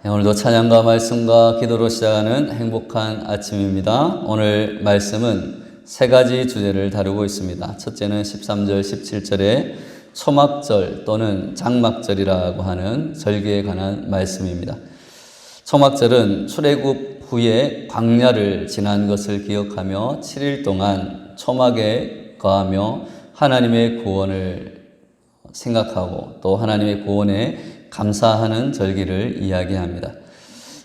오늘도 찬양과 말씀과 기도로 시작하는 행복한 아침입니다. 오늘 말씀은 세 가지 주제를 다루고 있습니다. 첫째는 13절, 17절에 초막절 또는 장막절이라고 하는 절기에 관한 말씀입니다. 초막절은 출애굽 후에 광야를 지난 것을 기억하며 7일 동안 초막에 거하며 하나님의 구원을 생각하고 또 하나님의 구원에 감사하는 절기를 이야기합니다.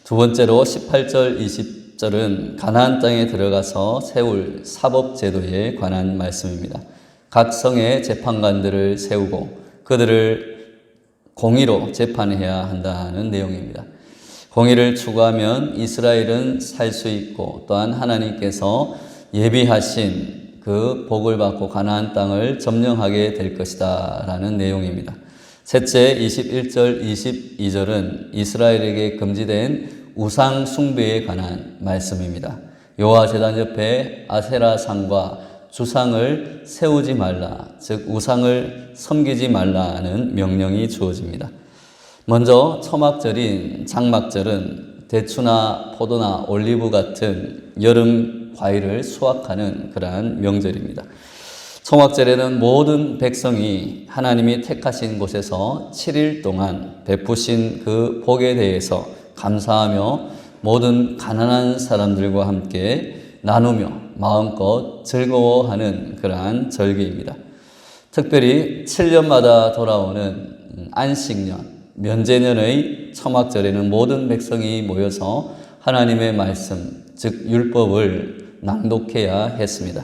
두 번째로 18절, 20절은 가나안 땅에 들어가서 세울 사법제도에 관한 말씀입니다. 각 성의 재판관들을 세우고 그들을 공의로 재판해야 한다는 내용입니다. 공의를 추구하면 이스라엘은 살 수 있고 또한 하나님께서 예비하신 그 복을 받고 가나안 땅을 점령하게 될 것이다 라는 내용입니다. 셋째 21절, 22절은 이스라엘에게 금지된 우상 숭배에 관한 말씀입니다. 여호와 제단 옆에 아세라상과 주상을 세우지 말라, 즉 우상을 섬기지 말라는 명령이 주어집니다. 먼저 초막절인 장막절은 대추나 포도나 올리브 같은 여름 과일을 수확하는 그러한 명절입니다. 초막절에는 모든 백성이 하나님이 택하신 곳에서 7일 동안 베푸신 그 복에 대해서 감사하며 모든 가난한 사람들과 함께 나누며 마음껏 즐거워하는 그러한 절기입니다. 특별히 7년마다 돌아오는 안식년, 면제년의 초막절에는 모든 백성이 모여서 하나님의 말씀, 즉 율법을 낭독해야 했습니다.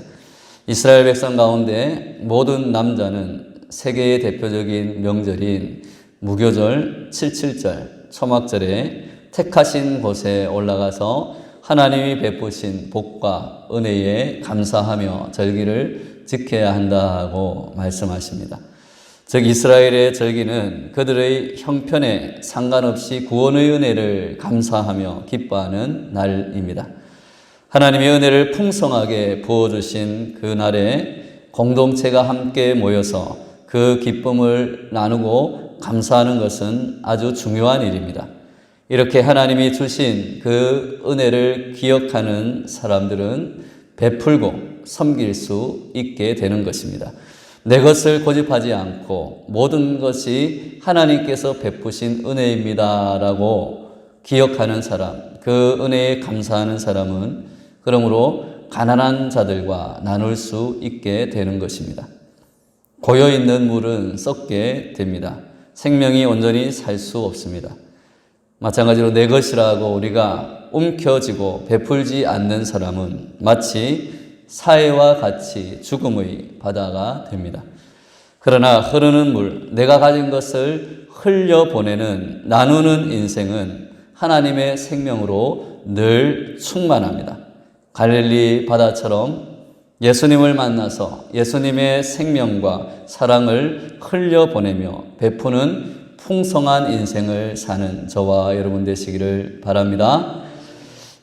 이스라엘 백성 가운데 모든 남자는 세계의 대표적인 명절인 무교절 77절 초막절에 택하신 곳에 올라가서 하나님이 베푸신 복과 은혜에 감사하며 절기를 지켜야 한다고 말씀하십니다. 즉 이스라엘의 절기는 그들의 형편에 상관없이 구원의 은혜를 감사하며 기뻐하는 날입니다. 하나님의 은혜를 풍성하게 부어주신 그 날에 공동체가 함께 모여서 그 기쁨을 나누고 감사하는 것은 아주 중요한 일입니다. 이렇게 하나님이 주신 그 은혜를 기억하는 사람들은 베풀고 섬길 수 있게 되는 것입니다. 내 것을 고집하지 않고 모든 것이 하나님께서 베푸신 은혜입니다라고 기억하는 사람, 그 은혜에 감사하는 사람은 그러므로 가난한 자들과 나눌 수 있게 되는 것입니다. 고여있는 물은 썩게 됩니다. 생명이 온전히 살 수 없습니다. 마찬가지로 내 것이라고 우리가 움켜쥐고 베풀지 않는 사람은 마치 사해와 같이 죽음의 바다가 됩니다. 그러나 흐르는 물, 내가 가진 것을 흘려보내는 나누는 인생은 하나님의 생명으로 늘 충만합니다. 갈릴리 바다처럼 예수님을 만나서 예수님의 생명과 사랑을 흘려보내며 베푸는 풍성한 인생을 사는 저와 여러분 되시기를 바랍니다.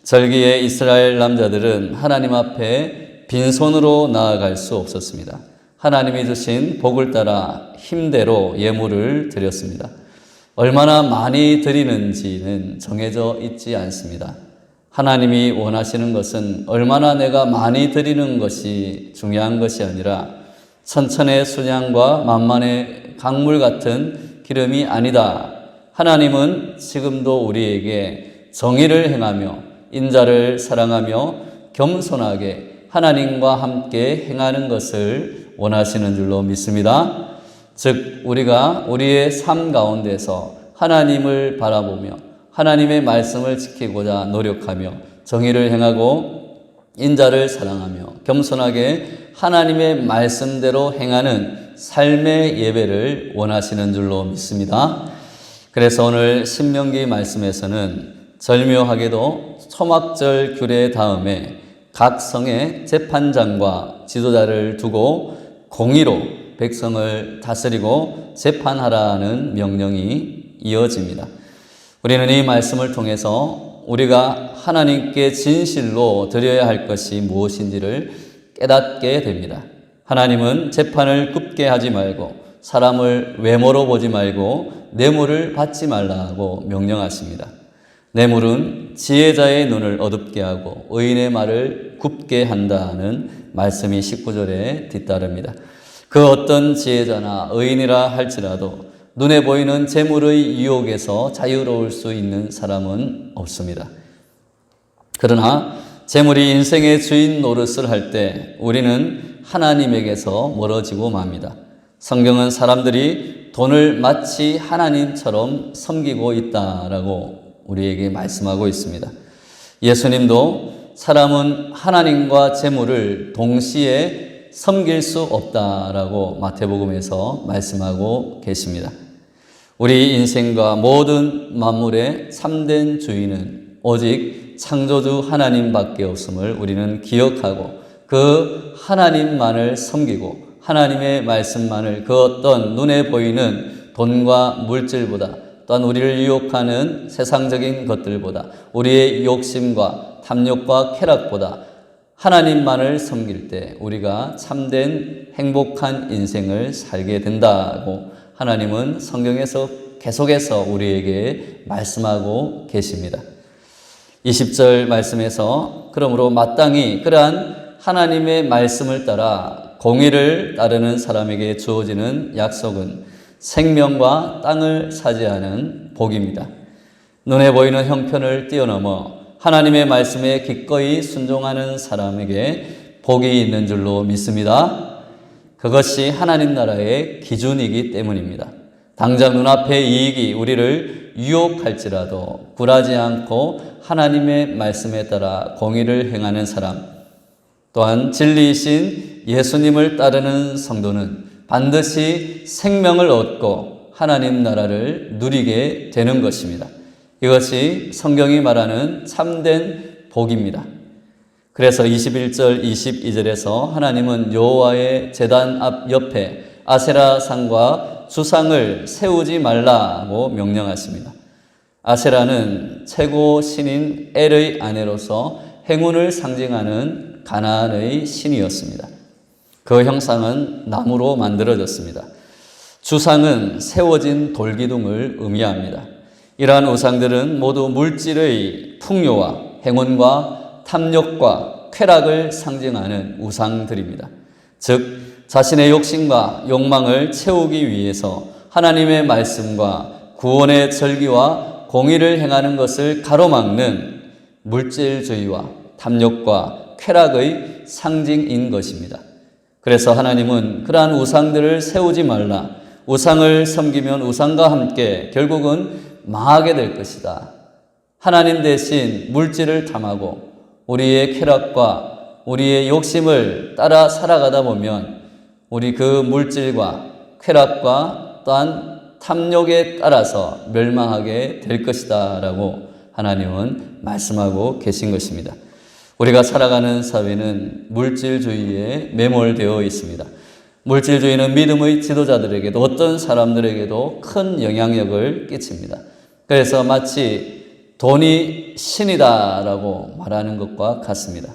절기에 이스라엘 남자들은 하나님 앞에 빈손으로 나아갈 수 없었습니다. 하나님이 주신 복을 따라 힘대로 예물을 드렸습니다. 얼마나 많이 드리는지는 정해져 있지 않습니다. 하나님이 원하시는 것은 얼마나 내가 많이 드리는 것이 중요한 것이 아니라 천천의 순양과 만만의 강물 같은 기름이 아니다. 하나님은 지금도 우리에게 정의를 행하며 인자를 사랑하며 겸손하게 하나님과 함께 행하는 것을 원하시는 줄로 믿습니다. 즉 우리가 우리의 삶 가운데서 하나님을 바라보며 하나님의 말씀을 지키고자 노력하며 정의를 행하고 인자를 사랑하며 겸손하게 하나님의 말씀대로 행하는 삶의 예배를 원하시는 줄로 믿습니다. 그래서 오늘 신명기 말씀에서는 절묘하게도 초막절 규례 다음에 각 성의 재판장과 지도자를 두고 공의로 백성을 다스리고 재판하라는 명령이 이어집니다. 우리는 이 말씀을 통해서 우리가 하나님께 진실로 드려야 할 것이 무엇인지를 깨닫게 됩니다. 하나님은 재판을 굽게 하지 말고 사람을 외모로 보지 말고 뇌물을 받지 말라고 명령하십니다. 뇌물은 지혜자의 눈을 어둡게 하고 의인의 말을 굽게 한다는 말씀이 19절에 뒤따릅니다. 그 어떤 지혜자나 의인이라 할지라도 눈에 보이는 재물의 유혹에서 자유로울 수 있는 사람은 없습니다. 그러나 재물이 인생의 주인 노릇을 할 때 우리는 하나님에게서 멀어지고 맙니다. 성경은 사람들이 돈을 마치 하나님처럼 섬기고 있다라고 우리에게 말씀하고 있습니다. 예수님도 사람은 하나님과 재물을 동시에 섬길 수 없다라고 마태복음에서 말씀하고 계십니다. 우리 인생과 모든 만물의 참된 주인은 오직 창조주 하나님밖에 없음을 우리는 기억하고 그 하나님만을 섬기고 하나님의 말씀만을 그 어떤 눈에 보이는 돈과 물질보다 또한 우리를 유혹하는 세상적인 것들보다 우리의 욕심과 탐욕과 쾌락보다 하나님만을 섬길 때 우리가 참된 행복한 인생을 살게 된다고 하나님은 성경에서 계속해서 우리에게 말씀하고 계십니다. 20절 말씀에서 그러므로 마땅히 그러한 하나님의 말씀을 따라 공의를 따르는 사람에게 주어지는 약속은 생명과 땅을 차지하는 복입니다. 눈에 보이는 형편을 뛰어넘어 하나님의 말씀에 기꺼이 순종하는 사람에게 복이 있는 줄로 믿습니다. 그것이 하나님 나라의 기준이기 때문입니다. 당장 눈앞의 이익이 우리를 유혹할지라도 굴하지 않고 하나님의 말씀에 따라 공의를 행하는 사람, 또한 진리이신 예수님을 따르는 성도는 반드시 생명을 얻고 하나님 나라를 누리게 되는 것입니다. 이것이 성경이 말하는 참된 복입니다. 그래서 21절, 22절에서 하나님은 여호와의 제단 앞 옆에 아세라 상과 주상을 세우지 말라고 명령하십니다. 아세라는 최고 신인 엘의 아내로서 행운을 상징하는 가나안의 신이었습니다. 그 형상은 나무로 만들어졌습니다. 주상은 세워진 돌기둥을 의미합니다. 이러한 우상들은 모두 물질의 풍요와 행운과 탐욕과 쾌락을 상징하는 우상들입니다. 즉 자신의 욕심과 욕망을 채우기 위해서 하나님의 말씀과 구원의 절기와 공의를 행하는 것을 가로막는 물질주의와 탐욕과 쾌락의 상징인 것입니다. 그래서 하나님은 그러한 우상들을 세우지 말라. 우상을 섬기면 우상과 함께 결국은 망하게 될 것이다. 하나님 대신 물질을 탐하고 우리의 쾌락과 우리의 욕심을 따라 살아가다 보면 우리 그 물질과 쾌락과 또한 탐욕에 따라서 멸망하게 될 것이다 라고 하나님은 말씀하고 계신 것입니다. 우리가 살아가는 사회는 물질주의에 매몰되어 있습니다. 물질주의는 믿음의 지도자들에게도 어떤 사람들에게도 큰 영향력을 끼칩니다. 그래서 마치 돈이 신이다라고 말하는 것과 같습니다.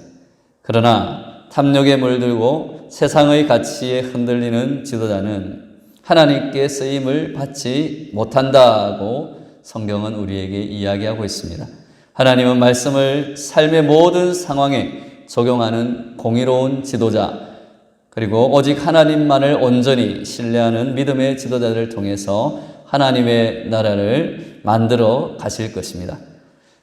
그러나 탐욕에 물들고 세상의 가치에 흔들리는 지도자는 하나님께 쓰임을 받지 못한다고 성경은 우리에게 이야기하고 있습니다. 하나님은 말씀을 삶의 모든 상황에 적용하는 공의로운 지도자, 그리고 오직 하나님만을 온전히 신뢰하는 믿음의 지도자들을 통해서 하나님의 나라를 만들어 가실 것입니다.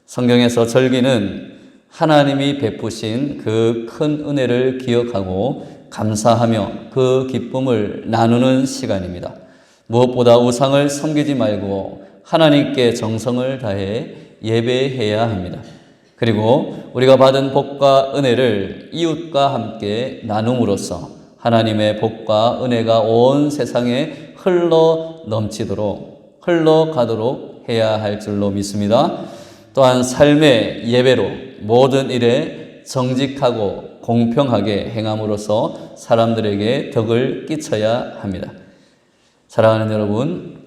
성경에서 절기는 하나님이 베푸신 그 큰 은혜를 기억하고 감사하며 그 기쁨을 나누는 시간입니다. 무엇보다 우상을 섬기지 말고 하나님께 정성을 다해 예배해야 합니다. 그리고 우리가 받은 복과 은혜를 이웃과 함께 나눔으로써 하나님의 복과 은혜가 온 세상에 흘러 넘치도록 흘러가도록 해야 할 줄로 믿습니다. 또한 삶의 예배로 모든 일에 정직하고 공평하게 행함으로써 사람들에게 덕을 끼쳐야 합니다. 사랑하는 여러분,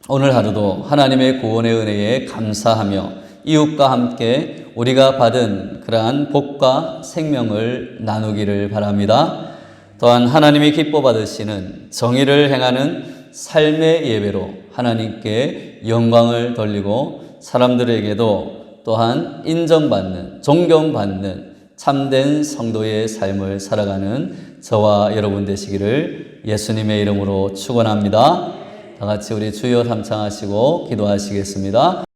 오늘 하루도 하나님의 구원의 은혜에 감사하며 이웃과 함께 우리가 받은 그러한 복과 생명을 나누기를 바랍니다. 또한 하나님이 기뻐 받으시는 정의를 행하는 삶의 예배로 하나님께 영광을 돌리고 사람들에게도 또한 인정받는, 존경받는 참된 성도의 삶을 살아가는 저와 여러분 되시기를 예수님의 이름으로 축원합니다. 다 같이 우리 주여 삼창하시고 기도하시겠습니다.